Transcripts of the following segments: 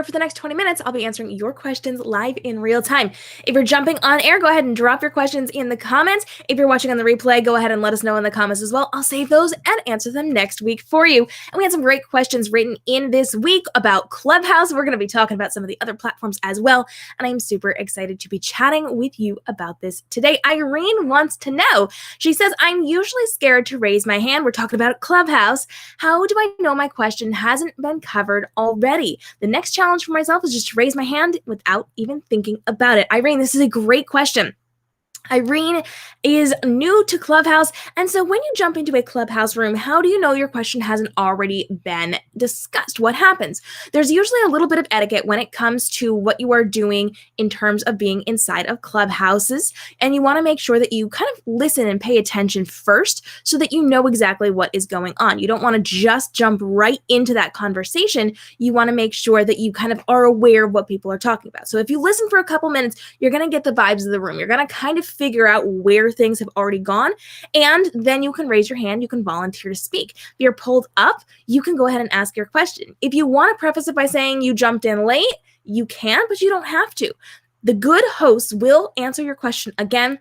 where for the next 20 minutes, I'll be answering your questions live in real time. If you're jumping on air, go ahead and drop your questions in the comments. If you're watching on the replay, go ahead and let us know in the comments as well. I'll save those and answer them next week for you. And we had some great questions written in this week about Clubhouse. We're going to be talking about some of the other platforms as well. And I'm super excited to be chatting with you about this today. Irene wants to know, she says, I'm usually scared to raise my hand. We're talking about Clubhouse. How do I know my question hasn't been covered already? The next challenge for myself is just to raise my hand without even thinking about it. Irene, this is a great question. Irene is new to Clubhouse, and so when you jump into a Clubhouse room, how do you know your question hasn't already been discussed? What happens? There's usually a little bit of etiquette when it comes to what you are doing in terms of being inside of Clubhouses, and you want to make sure that you kind of listen and pay attention first so that you know exactly what is going on. You don't want to just jump right into that conversation. You want to make sure that you kind of are aware of what people are talking about. So if you listen for a couple minutes, you're going to get the vibes of the room. You're going to kind of figure out where things have already gone, and then you can raise your hand. You can volunteer to speak. If you're pulled up, you can go ahead and ask your question. If you want to preface it by saying you jumped in late, you can, but you don't have to. The good hosts will answer your question again,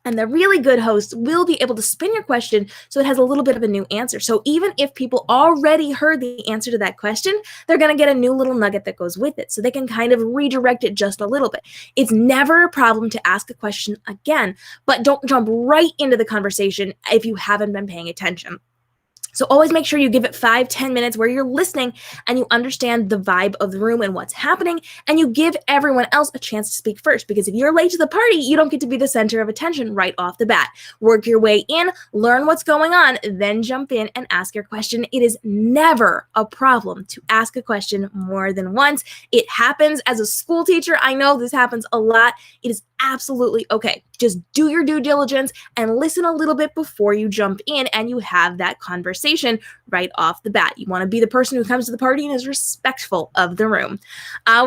and the really good host will be able to spin your question so it has a little bit of a new answer. So even if people already heard the answer to that question, they're going to get a new little nugget that goes with it. So they can kind of redirect it just a little bit. It's never a problem to ask a question again, but don't jump right into the conversation if you haven't been paying attention. So always make sure you give it 5-10 minutes where you're listening and you understand the vibe of the room and what's happening, and you give everyone else a chance to speak first, because if you're late to the party, you don't get to be the center of attention right off the bat. Work your way in, learn what's going on, then jump in and ask your question. It is never a problem to ask a question more than once. It happens as a school teacher. I know this happens a lot. It is absolutely okay. Just do your due diligence and listen a little bit before you jump in and you have that conversation right off the bat. You want to be the person who comes to the party and is respectful of the room.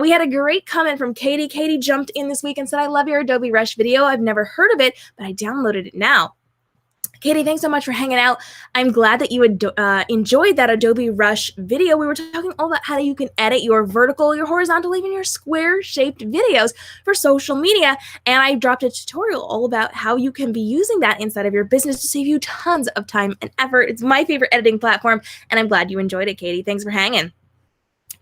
We had a great comment from Katie. Katie jumped in this week and said, I love your Adobe Rush video. I've never heard of it, but I downloaded it now. Katie, thanks so much for hanging out. I'm glad that you enjoyed that Adobe Rush video. We were talking all about how you can edit your vertical, your horizontal, even your square-shaped videos for social media. And I dropped a tutorial all about how you can be using that inside of your business to save you tons of time and effort. It's my favorite editing platform, and I'm glad you enjoyed it, Katie. Thanks for hanging.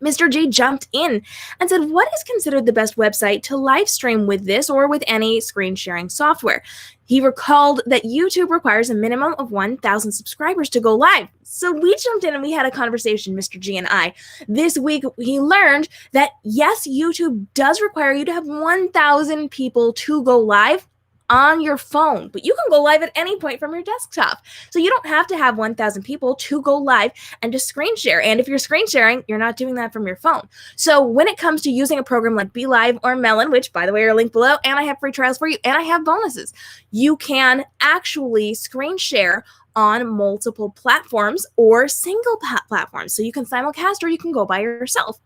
Mr. G jumped in and said, what is considered the best website to live stream with this or with any screen sharing software? He recalled that YouTube requires a minimum of 1,000 subscribers to go live. So we jumped in and we had a conversation, Mr. G and I. This week, he learned that yes, YouTube does require you to have 1,000 people to go live on your phone, but you can go live at any point from your desktop. So you don't have to have 1,000 people to go live and just screen share. And if you're screen sharing, you're not doing that from your phone. So when it comes to using a program like BeLive or Melon, which by the way are linked below, and I have free trials for you, and I have bonuses, you can actually screen share on multiple platforms or single platforms. So you can simulcast or you can go by yourself.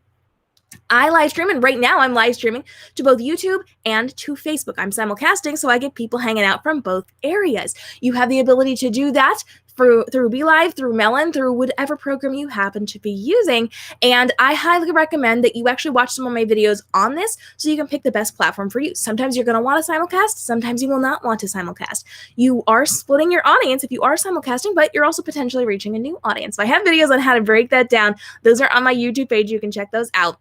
I live stream, and right now I'm live streaming to both YouTube and to Facebook. I'm simulcasting, so I get people hanging out from both areas. You have the ability to do that through BeLive, through Melon, through whatever program you happen to be using. And I highly recommend that you actually watch some of my videos on this so you can pick the best platform for you. Sometimes you're going to want to simulcast. Sometimes you will not want to simulcast. You are splitting your audience if you are simulcasting, but you're also potentially reaching a new audience. So I have videos on how to break that down. Those are on my YouTube page. You can check those out.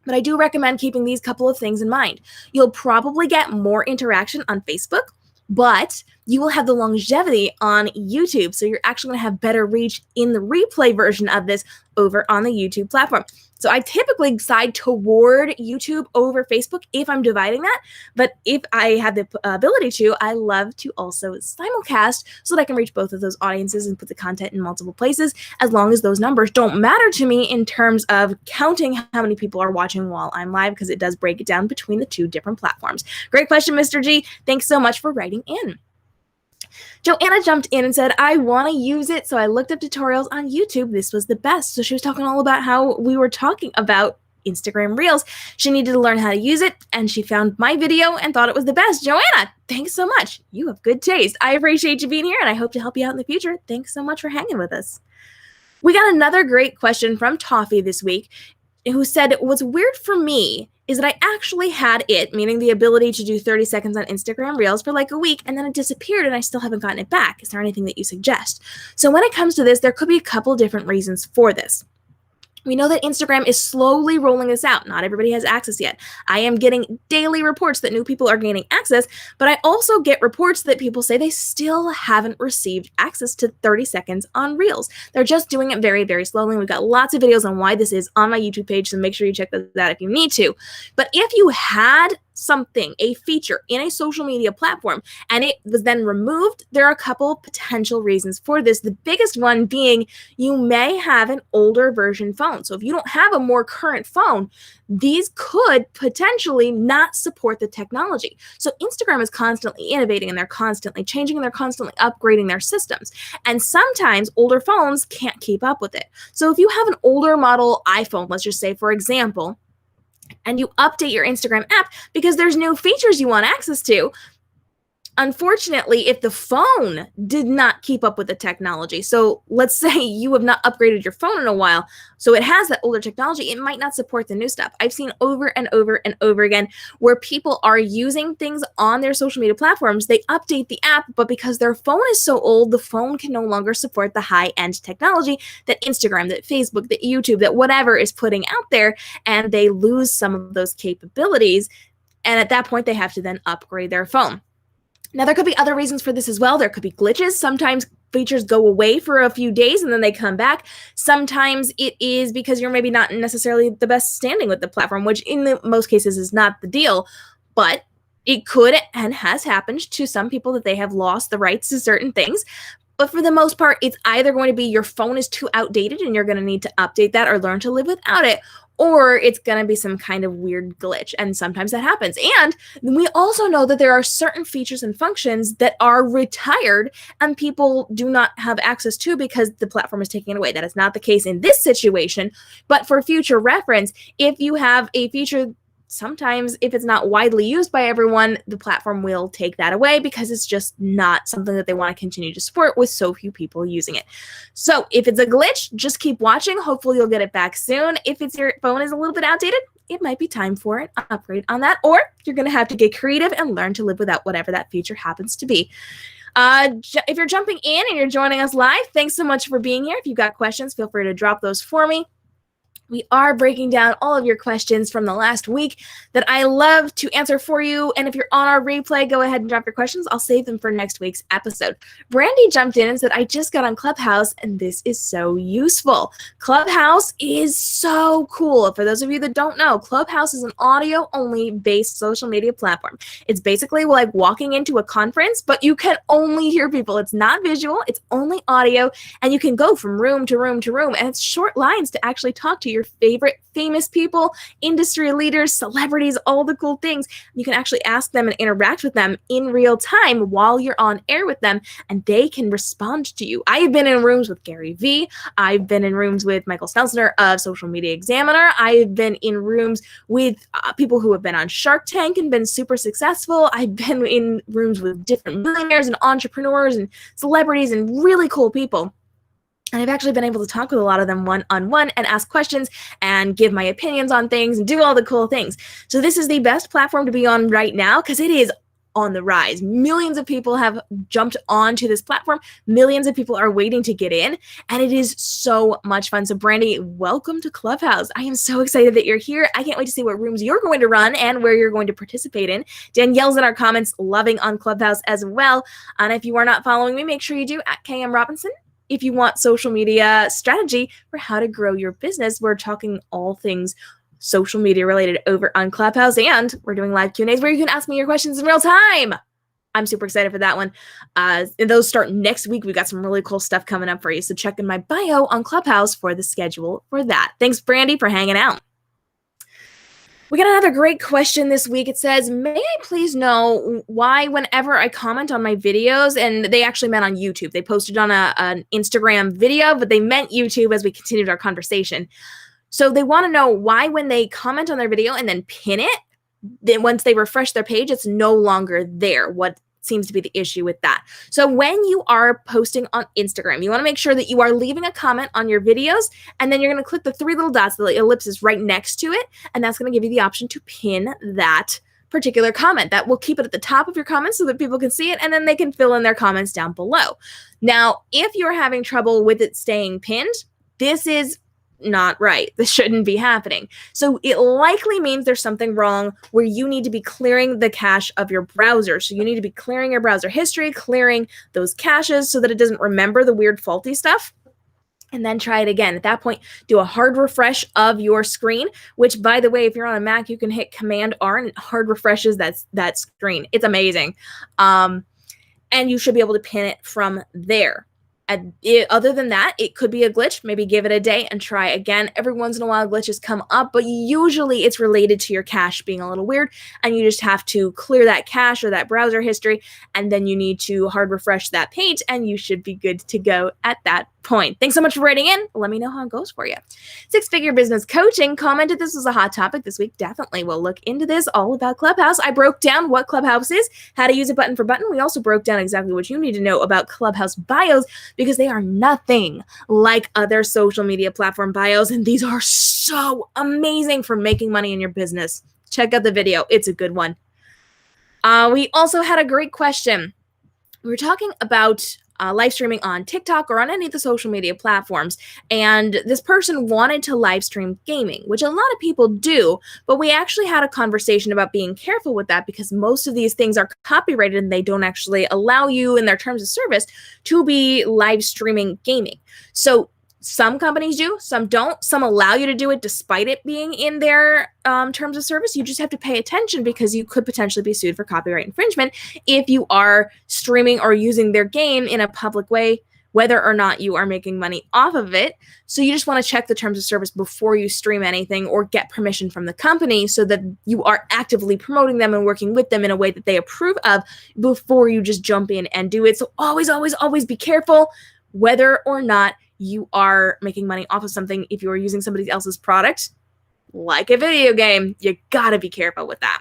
But I do recommend keeping these couple of things in mind. You'll probably get more interaction on Facebook, but you will have the longevity on YouTube. So you're actually going to have better reach in the replay version of this over on the YouTube platform. So I typically side toward YouTube over Facebook if I'm dividing that. But if I have the ability to, I love to also simulcast so that I can reach both of those audiences and put the content in multiple places, as long as those numbers don't matter to me in terms of counting how many people are watching while I'm live, because it does break it down between the two different platforms. Great question, Mr. G. Thanks so much for writing in. Joanna jumped in and said, I want to use it, so I looked up tutorials on YouTube. This was the best. So she was talking all about how we were talking about Instagram Reels. She needed to learn how to use it, and she found my video and thought it was the best. Joanna, thanks so much. You have good taste. I appreciate you being here, and I hope to help you out in the future. Thanks so much for hanging with us. We got another great question from Toffee this week. who said, what's weird for me is that I actually had it, meaning the ability to do 30 seconds on Instagram Reels for like a week, and then it disappeared and I still haven't gotten it back. Is there anything that you suggest? So when it comes to this, there could be a couple different reasons for this. We know that Instagram is slowly rolling this out. Not everybody has access yet. I am getting daily reports that new people are gaining access, but I also get reports that people say they still haven't received access to 30 seconds on Reels. They're just doing it very, very slowly. We've got lots of videos on why this is on my YouTube page, so make sure you check those out if you need to. But if you had something, a feature in a social media platform, and it was then removed, there are a couple potential reasons for this. The biggest one being you may have an older version phone. So if you don't have a more current phone, these could potentially not support the technology. So Instagram is constantly innovating, and they're constantly changing, and they're constantly upgrading their systems. And sometimes older phones can't keep up with it. So if you have an older model iPhone, let's just say, for example, and you update your Instagram app because there's new features you want access to, unfortunately, if the phone did not keep up with the technology, so let's say you have not upgraded your phone in a while, so it has that older technology, it might not support the new stuff. I've seen over and over and over again where people are using things on their social media platforms, they update the app, but because their phone is so old, the phone can no longer support the high-end technology that Instagram, that Facebook, that YouTube, that whatever is putting out there, and they lose some of those capabilities, and at that point, they have to then upgrade their phone. Now, there could be other reasons for this as well. There could be glitches. Sometimes features go away for a few days and then they come back. Sometimes it is because you're maybe not necessarily the best standing with the platform, which in most cases is not the deal. But it could and has happened to some people that they have lost the rights to certain things. But for the most part, it's either going to be your phone is too outdated and you're going to need to update that or learn to live without it, or it's going to be some kind of weird glitch. And sometimes that happens. And we also know that there are certain features and functions that are retired and people do not have access to because the platform is taking it away. That is not the case in this situation. But for future reference, if you have a feature, sometimes if it's not widely used by everyone, the platform will take that away because it's just not something that they want to continue to support with so few people using it. So if it's a glitch, just keep watching. Hopefully you'll get it back soon. If it's your phone is a little bit outdated, it might be time for an upgrade on that, or you're going to have to get creative and learn to live without whatever that feature happens to be. If you're jumping in and you're joining us live, thanks so much for being here. If you've got questions, feel free to drop those for me. We are breaking down all of your questions from the last week that I love to answer for you. And if you're on our replay, go ahead and drop your questions. I'll save them for next week's episode. Brandy jumped in and said, I just got on Clubhouse and this is so useful. Clubhouse is so cool. For those of you that don't know, Clubhouse is an audio-only based social media platform. It's basically like walking into a conference, but you can only hear people. It's not visual, it's only audio, and you can go from room to room to room, and it's short lines to actually talk to your favorite famous people, industry leaders, celebrities, all the cool things. You can actually ask them and interact with them in real time while you're on air with them, and they can respond to you. I have been in rooms with Gary Vee. I've been in rooms with Michael Stelzner of Social Media Examiner. I've been in rooms with people who have been on Shark Tank and been super successful. I've been in rooms with different millionaires and entrepreneurs and celebrities and really cool people. And I've actually been able to talk with a lot of them one-on-one and ask questions and give my opinions on things and do all the cool things. So this is the best platform to be on right now because it is on the rise. Millions of people have jumped onto this platform. Millions of people are waiting to get in, and it is so much fun. So Brandy, welcome to Clubhouse. I am so excited that you're here. I can't wait to see what rooms you're going to run and where you're going to participate in. Danielle's in our comments, loving on Clubhouse as well. And if you are not following me, make sure you do at KM Robinson. If you want social media strategy for how to grow your business, we're talking all things social media related over on Clubhouse, and we're doing live Q&As where you can ask me your questions in real time. I'm super excited for that one. And those start next week. We've got some really cool stuff coming up for you. So check in my bio on Clubhouse for the schedule for that. Thanks, Brandy, for hanging out. We got another great question this week. It says, may I please know why whenever I comment on my videos, and they actually meant on YouTube. They posted on an Instagram video, but they meant YouTube as we continued our conversation. So they want to know why when they comment on their video and then pin it, then once they refresh their page, it's no longer there. What seems to be the issue with that. So when you are posting on Instagram, you want to make sure that you are leaving a comment on your videos, and then you're going to click the 3 little dots, the ellipses right next to it, and that's going to give you the option to pin that particular comment. That will keep it at the top of your comments so that people can see it, and then they can fill in their comments down below. Now, if you're having trouble with it staying pinned, this is not right. This shouldn't be happening. So it likely means there's something wrong where you need to be clearing the cache of your browser. So you need to be clearing your browser history, clearing those caches so that it doesn't remember the weird faulty stuff. And then try it again. At that point, do a hard refresh of your screen, which, by the way, if you're on a Mac, you can hit Command-R and it hard refreshes that screen. It's amazing. And you should be able to pin it from there. Other than that, it could be a glitch. Maybe give it a day and try again. Every once in a while, glitches come up, but usually it's related to your cache being a little weird, and you just have to clear that cache or that browser history, and then you need to hard refresh that page, and you should be good to go at that point. Thanks so much for writing in. Let me know how it goes for you. Six Figure Business Coaching commented this was a hot topic this week. Definitely we'll look into this, all about Clubhouse. I broke down what Clubhouse is, how to use it button for button. We also broke down exactly what you need to know about Clubhouse bios, because they are nothing like other social media platform bios, and these are so amazing for making money in your business. Check out the video. It's a good one. We also had a great question. We were talking about live streaming on TikTok or on any of the social media platforms. And this person wanted to live stream gaming, which a lot of people do, but we actually had a conversation about being careful with that, because most of these things are copyrighted and they don't actually allow you in their terms of service to be live streaming gaming. So some companies do, some don't. Some allow you to do it despite it being in their terms of service. You just have to pay attention, because you could potentially be sued for copyright infringement if you are streaming or using their game in a public way, whether or not you are making money off of it. So you just want to check the terms of service before you stream anything or get permission from the company, so that you are actively promoting them and working with them in a way that they approve of before you just jump in and do it. So always, always, always be careful whether or not you are making money off of something. If you are using somebody else's product, like a video game, you gotta be careful with that.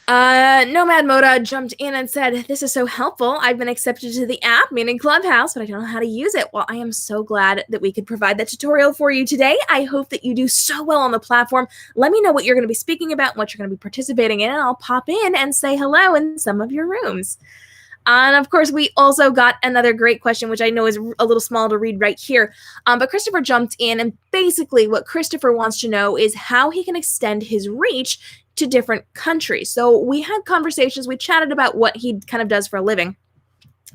Nomad Moda jumped in and said, "This is so helpful. I've been accepted to the app, meaning Clubhouse, but I don't know how to use it." Well, I am so glad that we could provide that tutorial for you today. I hope that you do so well on the platform. Let me know what you're going to be speaking about, what you're going to be participating in, and I'll pop in and say hello in some of your rooms. And of course, we also got another great question, which I know is a little small to read right here. But Christopher jumped in, and basically what Christopher wants to know is how he can extend his reach to different countries. So we had conversations, we chatted about what he kind of does for a living.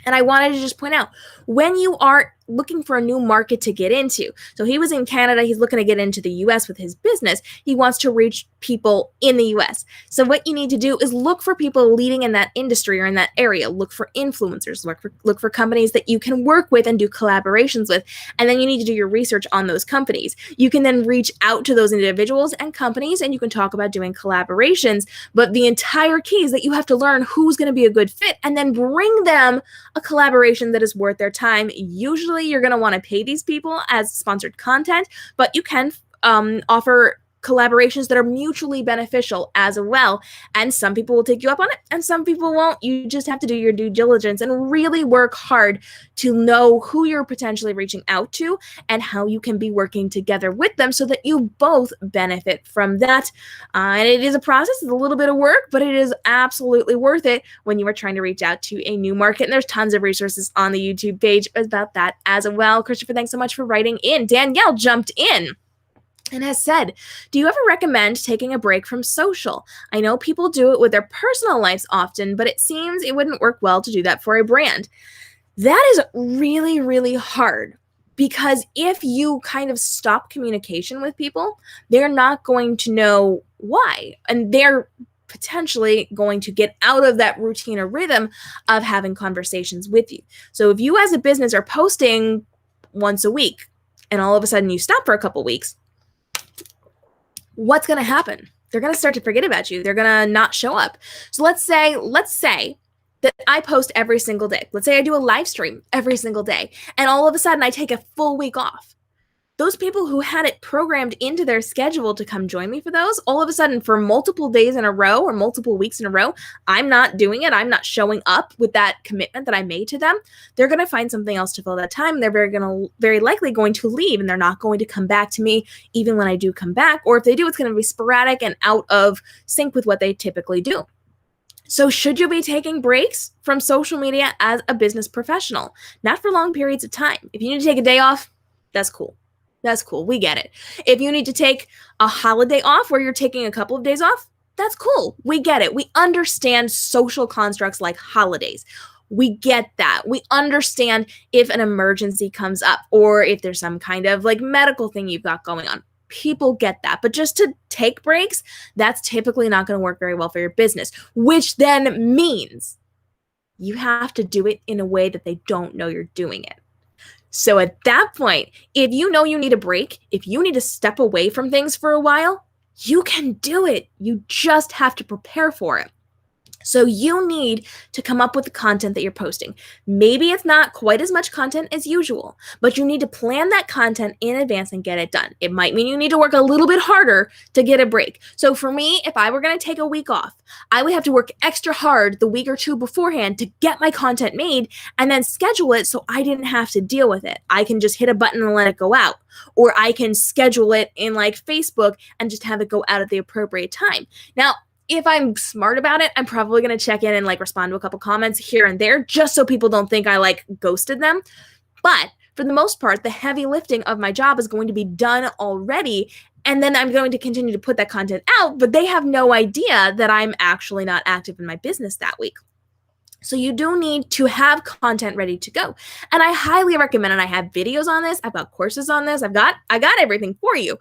And I wanted to just point out, when you are looking for a new market to get into, so he was in Canada, he's looking to get into the US with his business, he wants to reach people in the US. So what you need to do is look for people leading in that industry or in that area, look for influencers, look for companies that you can work with and do collaborations with, and then you need to do your research on those companies. You can then reach out to those individuals and companies, and you can talk about doing collaborations, but the entire key is that you have to learn who's going to be a good fit and then bring them a collaboration that is worth their time. Usually you're going to want to pay these people as sponsored content, but you can offer collaborations that are mutually beneficial as well. And some people will take you up on it and some people won't. You just have to do your due diligence and really work hard to know who you're potentially reaching out to and how you can be working together with them so that you both benefit from that. And it is a process, it's a little bit of work, but it is absolutely worth it when you are trying to reach out to a new market. And there's tons of resources on the YouTube page about that as well. Christopher, thanks so much for writing in. Danielle jumped in and has said, "Do you ever recommend taking a break from social? I know people do it with their personal lives often, but it seems it wouldn't work well to do that for a brand." That is really, really hard, because if you kind of stop communication with people, they're not going to know why, and they're potentially going to get out of that routine or rhythm of having conversations with you. So if you as a business are posting once a week and all of a sudden you stop for a couple weeks, what's going to happen? They're going to start to forget about you. They're going to not show up. So let's say that I post every single day. Let's say I do a live stream every single day, and all of a sudden I take a full week off. those people who had it programmed into their schedule to come join me for those, all of a sudden for multiple days in a row or multiple weeks in a row, I'm not doing it. I'm not showing up with that commitment that I made to them. They're going to find something else to fill that time. They're very likely going to leave, and they're not going to come back to me even when I do come back. Or if they do, it's going to be sporadic and out of sync with what they typically do. So should you be taking breaks from social media as a business professional? Not for long periods of time. If you need to take a day off, that's cool. That's cool. We get it. If you need to take a holiday off where you're taking a couple of days off, that's cool. We get it. We understand social constructs like holidays. We get that. We understand if an emergency comes up or if there's some kind of like medical thing you've got going on. People get that. But just to take breaks, that's typically not going to work very well for your business, which then means you have to do it in a way that they don't know you're doing it. So at that point, if you know you need a break, if you need to step away from things for a while, you can do it. You just have to prepare for it. So you need to come up with the content that you're posting. Maybe it's not quite as much content as usual, but you need to plan that content in advance and get it done. It might mean you need to work a little bit harder to get a break. So for me, if I were going to take a week off, I would have to work extra hard the week or two beforehand to get my content made and then schedule it so I didn't have to deal with it. I can just hit a button and let it go out. Or I can schedule it in like Facebook and just have it go out at the appropriate time. Now, if I'm smart about it, I'm probably going to check in and like respond to a couple comments here and there just so people don't think I like ghosted them. But for the most part, the heavy lifting of my job is going to be done already. And then I'm going to continue to put that content out, but they have no idea that I'm actually not active in my business that week. So you do need to have content ready to go. And I highly recommend, and I have videos on this, I've got courses on this, I got everything for you.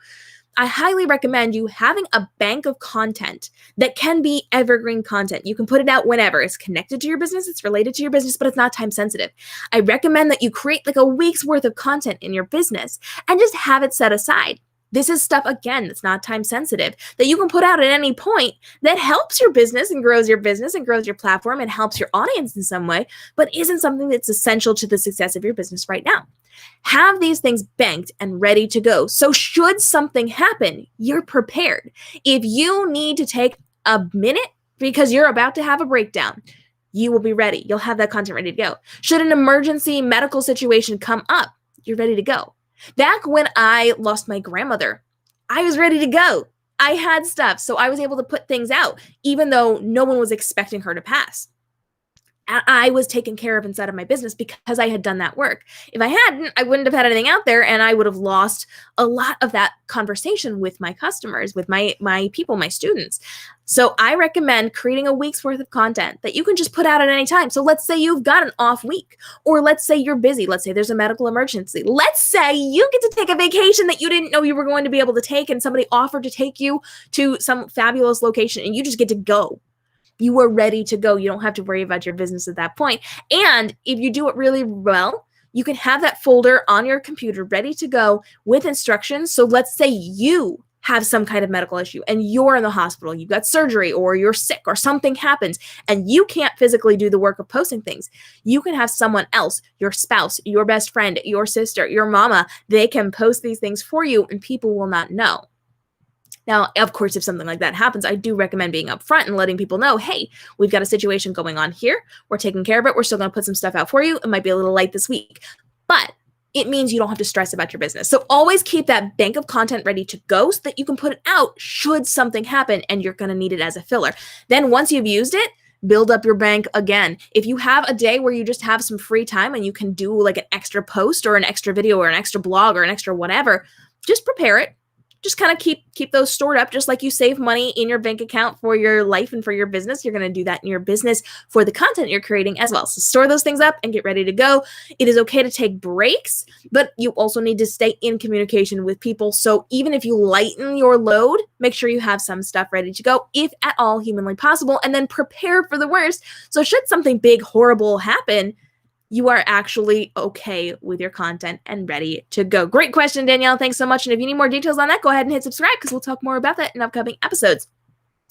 I highly recommend you having a bank of content that can be evergreen content. You can put it out whenever. It's connected to your business, it's related to your business, but it's not time sensitive. I recommend that you create like a week's worth of content in your business and just have it set aside. This is stuff, again, that's not time sensitive, that you can put out at any point that helps your business and grows your platform and helps your audience in some way, but isn't something that's essential to the success of your business right now. Have these things banked and ready to go. So should something happen, you're prepared. If you need to take a minute because you're about to have a breakdown, you will be ready. You'll have that content ready to go. Should an emergency medical situation come up, you're ready to go. Back when I lost my grandmother, I was ready to go. I had stuff, so I was able to put things out, even though no one was expecting her to pass. I was taken care of inside of my business because I had done that work. If I hadn't, I wouldn't have had anything out there, and I would have lost a lot of that conversation with my customers, with my people, my students. So I recommend creating a week's worth of content that you can just put out at any time. So let's say you've got an off week, or let's say you're busy. Let's say there's a medical emergency. Let's say you get to take a vacation that you didn't know you were going to be able to take, and somebody offered to take you to some fabulous location, and you just get to go. You are ready to go. You don't have to worry about your business at that point. And if you do it really well, you can have that folder on your computer ready to go with instructions. So let's say you have some kind of medical issue and you're in the hospital, you've got surgery, or you're sick, or something happens and you can't physically do the work of posting things. You can have someone else, your spouse, your best friend, your sister, your mama, they can post these things for you and people will not know. Now, of course, if something like that happens, I do recommend being upfront and letting people know, hey, we've got a situation going on here. We're taking care of it. We're still going to put some stuff out for you. It might be a little light this week, but it means you don't have to stress about your business. So always keep that bank of content ready to go so that you can put it out should something happen and you're going to need it as a filler. Then once you've used it, build up your bank again. If you have a day where you just have some free time and you can do like an extra post or an extra video or an extra blog or an extra whatever, just prepare it. Just kind of keep those stored up, just like you save money in your bank account for your life and for your business. You're going to do that in your business for the content you're creating as well. So store those things up and get ready to go. It is okay to take breaks, but you also need to stay in communication with people. So even if you lighten your load, make sure you have some stuff ready to go, if at all humanly possible, and then prepare for the worst. So should something big, horrible happen, you are actually okay with your content and ready to go. Great question, Danielle. Thanks so much. And if you need more details on that, go ahead and hit subscribe because we'll talk more about that in upcoming episodes.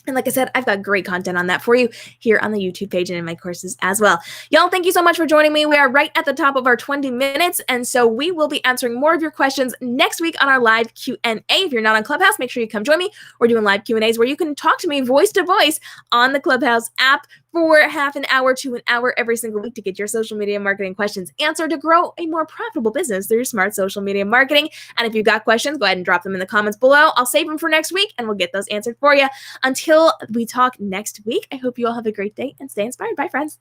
And like I said, I've got great content on that for you here on the YouTube page and in my courses as well. Y'all, thank you so much for joining me. We are right at the top of our 20 minutes, and so we will be answering more of your questions next week on our live Q&A. If you're not on Clubhouse, make sure you come join me. We're doing live Q&As where you can talk to me voice to voice on the Clubhouse app for half an hour to an hour every single week to get your social media marketing questions answered to grow a more profitable business through smart social media marketing. And if you've got questions, go ahead and drop them in the comments below. I'll save them for next week and we'll get those answered for you. Until we talk next week, I hope you all have a great day and stay inspired. Bye, friends.